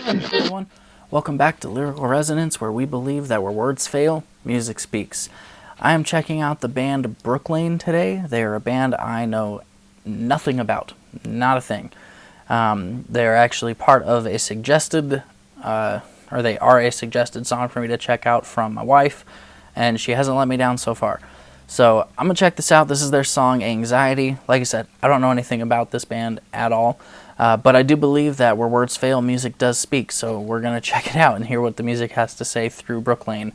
Everyone, welcome back to Lyrical Resonance, where we believe that where words fail, music speaks. I am checking out the band Brooklane today. They are a band I know nothing about, not a thing. They're actually part of a suggested, or they are a suggested song for me to check out from my wife, and she hasn't let me down so far. So I'm going to check this out. This is their song, Anxiety. Like I said, I don't know anything about this band at all, but I do believe that where words fail, music does speak. So we're going to check it out and hear what the music has to say through Brooklane.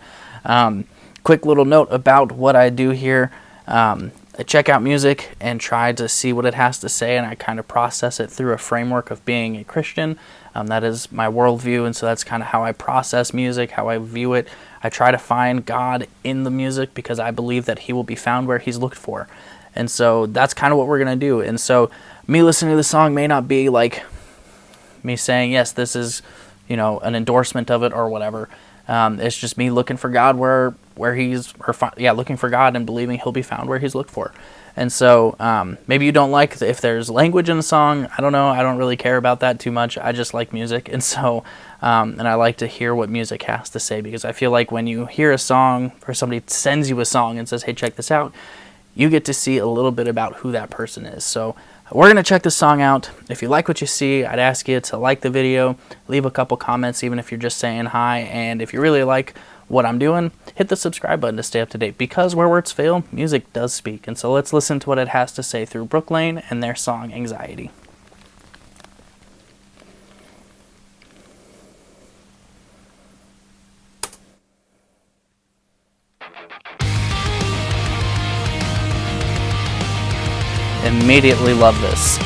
Quick little note about what I do here. I check out music and try to see what it has to say, and I kind of process it through a framework of being a Christian. That is my worldview, and so that's kind of how I process music, how I view it. I try to find God in the music because I believe that he will be found where he's looked for. And so that's kind of what we're going to do. And so me listening to the song may not be like me saying, yes, this is, an endorsement of it or whatever. It's just me looking for God looking for God and believing he'll be found where he's looked for. And so maybe you don't like if there's language in the song. I don't know. I don't really care about that too much. I just like music. And so and I like to hear what music has to say, because I feel like when you hear a song or somebody sends you a song and says, hey, check this out, you get to see a little bit about who that person is. So we're going to check this song out. If you like what you see, I'd ask you to like the video, leave a couple comments, even if you're just saying hi. And if you really like what I'm doing, hit the subscribe button to stay up to date, because where words fail, music does speak. And so let's listen to what it has to say through Brooklane and their song Anxiety. Immediately love this.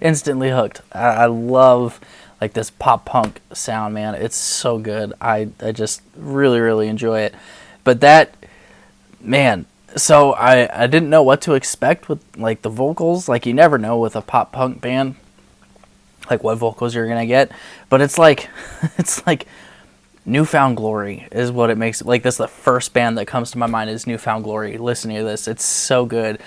Instantly hooked. I love like this pop punk sound, man. It's so good. I just really enjoy it. But that, man, so I didn't know what to expect with like the vocals. Like, you never know with a pop punk band like what vocals you're gonna get, but it's like Newfound Glory is what it makes. Like, this is the first band that comes to my mind is Newfound Glory. Listening to this, it's so good.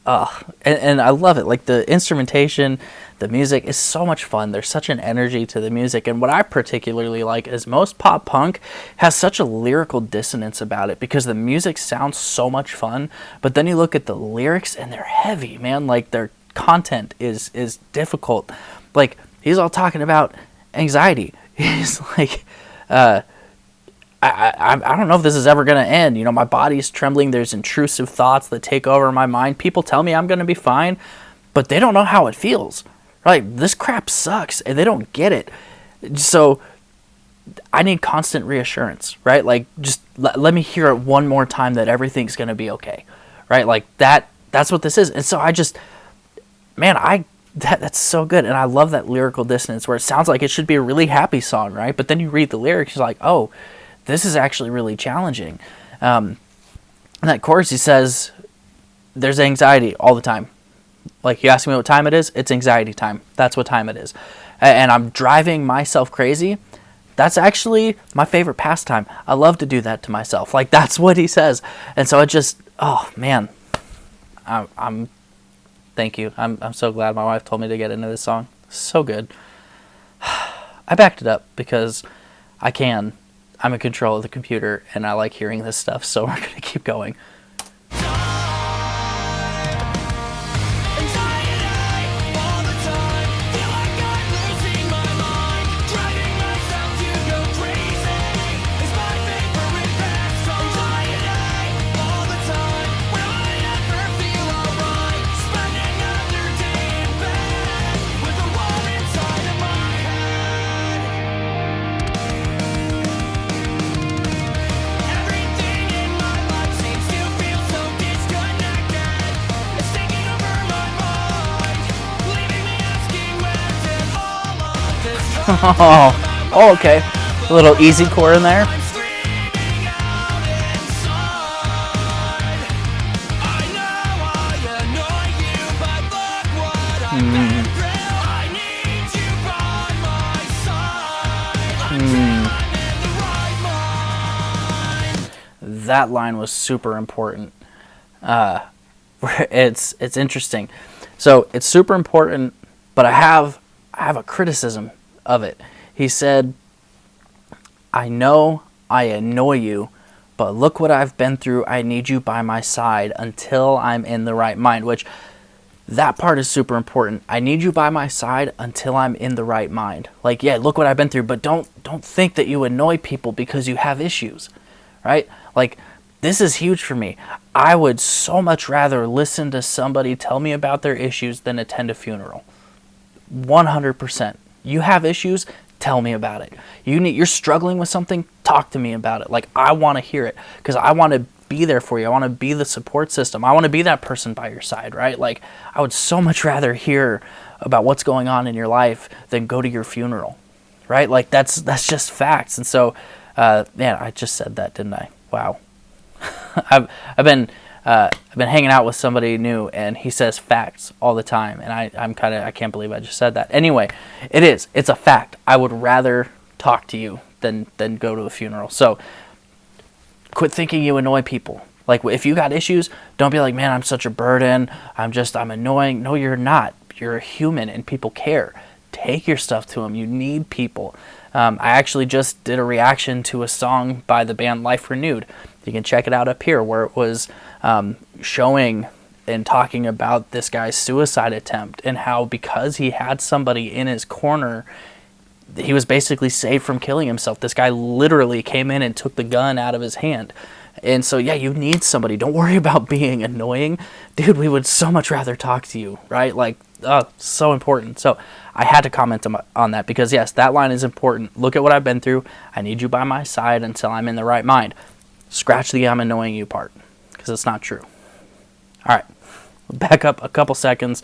And I love it. Like, the instrumentation, the music is so much fun. There's such an energy to the music. And what I particularly like is most pop punk has such a lyrical dissonance about it, because the music sounds so much fun, but then you look at the lyrics and they're heavy, man. Like, their content is difficult. Like, he's all talking about anxiety. He's like, I don't know if this is ever going to end. My body's trembling. There's intrusive thoughts that take over my mind. People tell me I'm going to be fine, but they don't know how it feels. Right? This crap sucks, and they don't get it. So I need constant reassurance, right? Like, just let me hear it one more time that everything's going to be okay, right? Like, that's what this is. And so I just, man, that's so good. And I love that lyrical dissonance where it sounds like it should be a really happy song, right? But then you read the lyrics, you're like, oh, this is actually really challenging. In that chorus, he says, there's anxiety all the time. Like, you ask me what time it is, it's anxiety time. That's what time it is. And I'm driving myself crazy. That's actually my favorite pastime. I love to do that to myself. Like, that's what he says. And so it just, oh, man. Thank you. I'm so glad my wife told me to get into this song. So good. I backed it up because I can. I'm in control of the computer, and I like hearing this stuff, so we're going to keep going. Oh, okay. A little easy core in there. That line was super important. It's interesting. So it's super important, but I have a criticism of it. He said, "I know I annoy you, but look what I've been through. I need you by my side until I'm in the right mind," which that part is super important. I need you by my side until I'm in the right mind. Like, yeah, look what I've been through, but don't think that you annoy people because you have issues, right? Like, this is huge for me. I would so much rather listen to somebody tell me about their issues than attend a funeral. 100%. You have issues, tell me about it. You're struggling with something, talk to me about it. Like, I want to hear it because I want to be there for you. I want to be the support system. I want to be that person by your side, right? Like, I would so much rather hear about what's going on in your life than go to your funeral, right? Like, that's just facts. And so, man, I just said that, didn't I? Wow. I've been hanging out with somebody new, and he says facts all the time, and I can't believe I just said that. Anyway, it's a fact. I would rather talk to you than go to a funeral. So quit thinking you annoy people. Like, if you got issues, don't be like, man, I'm such a burden. I'm annoying. No, you're not. You're a human, and people care. Take your stuff to them. You need people. I actually just did a reaction to a song by the band Life Renewed. You can check it out up here, where it was showing and talking about this guy's suicide attempt and how, because he had somebody in his corner, he was basically saved from killing himself. This guy literally came in and took the gun out of his hand. And so, yeah, you need somebody. Don't worry about being annoying. Dude, we would so much rather talk to you, right? Like, so important. So I had to comment on that because, yes, that line is important. Look at what I've been through. I need you by my side until I'm in the right mind. Scratch the I'm annoying you part because it's not true. All right, back up a couple seconds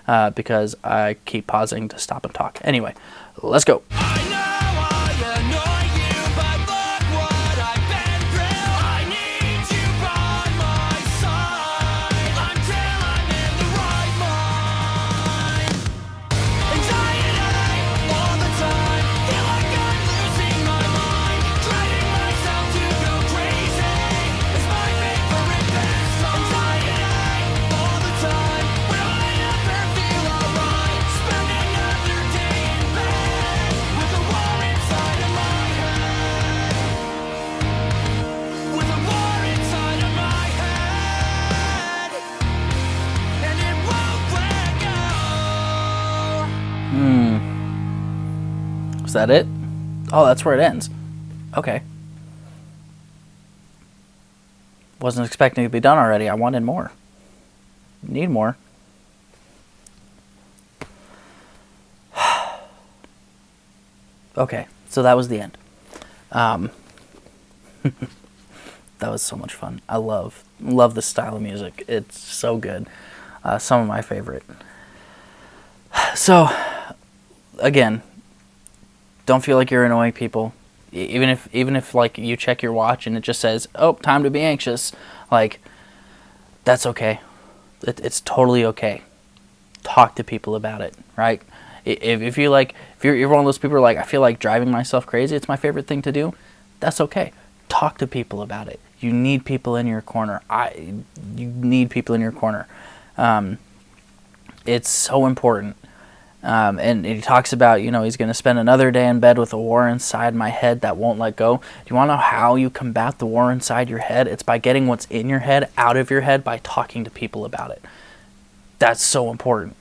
because I keep pausing to stop and talk. Anyway, let's go. Is that it? Oh, that's where it ends. Okay. Wasn't expecting it to be done already. I wanted more. Need more. Okay, so that was the end. That was so much fun. I love this style of music. It's so good. Some of my favorite. So, again, don't feel like you're annoying people. Even if like you check your watch and it just says, "Oh, time to be anxious," like, that's okay. It's totally okay. Talk to people about it, right? If you're one of those people who are like, I feel like driving myself crazy, it's my favorite thing to do. That's okay. Talk to people about it. You need people in your corner. You need people in your corner. It's so important. And he talks about, he's going to spend another day in bed with a war inside my head that won't let go. Do you want to know how you combat the war inside your head? It's by getting what's in your head out of your head by talking to people about it. That's so important.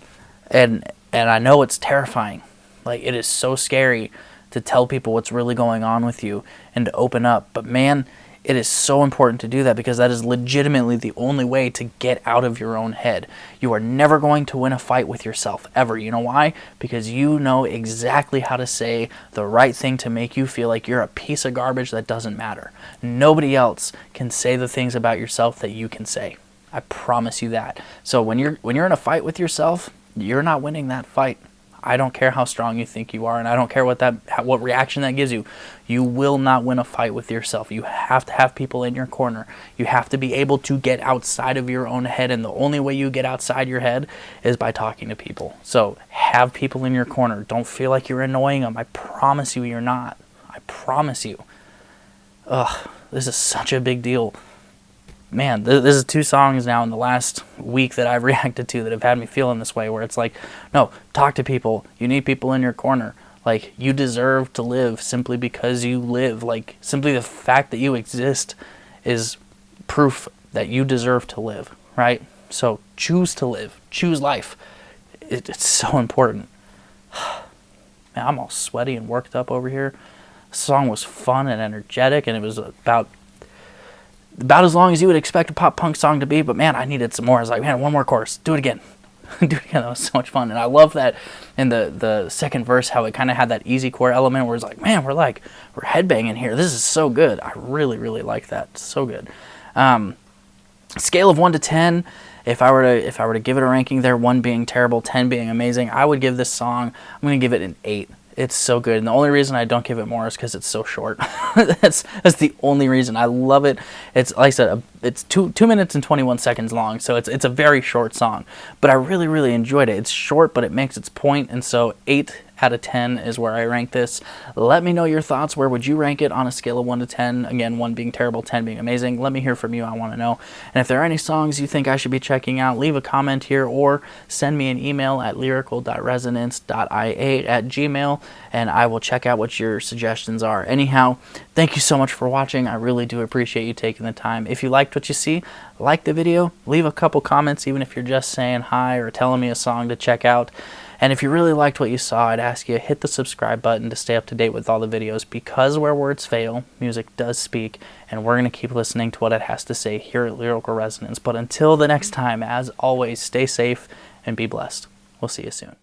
And I know it's terrifying. Like, it is so scary to tell people what's really going on with you and to open up. But man, it is so important to do that because that is legitimately the only way to get out of your own head. You are never going to win a fight with yourself, ever. You know why? Because you know exactly how to say the right thing to make you feel like you're a piece of garbage that doesn't matter. Nobody else can say the things about yourself that you can say. I promise you that. So when you're in a fight with yourself, you're not winning that fight. I don't care how strong you think you are, and I don't care what reaction that gives you. You will not win a fight with yourself. You have to have people in your corner. You have to be able to get outside of your own head, and the only way you get outside your head is by talking to people. So have people in your corner. Don't feel like you're annoying them. I promise you, you're not. I promise you. Ugh, this is such a big deal. Man, this is 2 songs now in the last week that I've reacted to that have had me feeling this way, where it's like, no, talk to people. You need people in your corner. Like, you deserve to live simply because you live. Like, simply the fact that you exist is proof that you deserve to live, right? So choose to live. Choose life. It's so important. Man, I'm all sweaty and worked up over here. The song was fun and energetic, and it was about as long as you would expect a pop punk song to be, but man, I needed some more. I was like, man, one more chorus. Do it again. Do it again. That was so much fun. And I love that in the second verse, how it kind of had that easy core element where it's like, man, we're headbanging here. This is so good. I really, really like that. So good. Scale of 1 to 10. If I were to give it a ranking there, 1 being terrible, 10 being amazing, I would give this song, I'm going to give it an 8. It's so good, and the only reason I don't give it more is because it's so short. that's the only reason. I love it. It's, like I said, it's 2 minutes and 21 seconds long, so it's a very short song. But I really, really enjoyed it. It's short, but it makes its point, and so 8 out of 10 is where I rank this. Let me know your thoughts. Where would you rank it on a scale of 1 to 10? Again, 1 being terrible, 10 being amazing. Let me hear from you. I want to know. And if there are any songs you think I should be checking out, leave a comment here or send me an email at lyrical.resonance.ia@gmail, and I will check out what your suggestions are. Anyhow, thank you so much for watching. I really do appreciate you taking the time. If you liked what you see, like the video, leave a couple comments, even if you're just saying hi or telling me a song to check out. And if you really liked what you saw, I'd ask you to hit the subscribe button to stay up to date with all the videos, because where words fail, music does speak, and we're going to keep listening to what it has to say here at Lyrical Resonance. But until the next time, as always, stay safe and be blessed. We'll see you soon.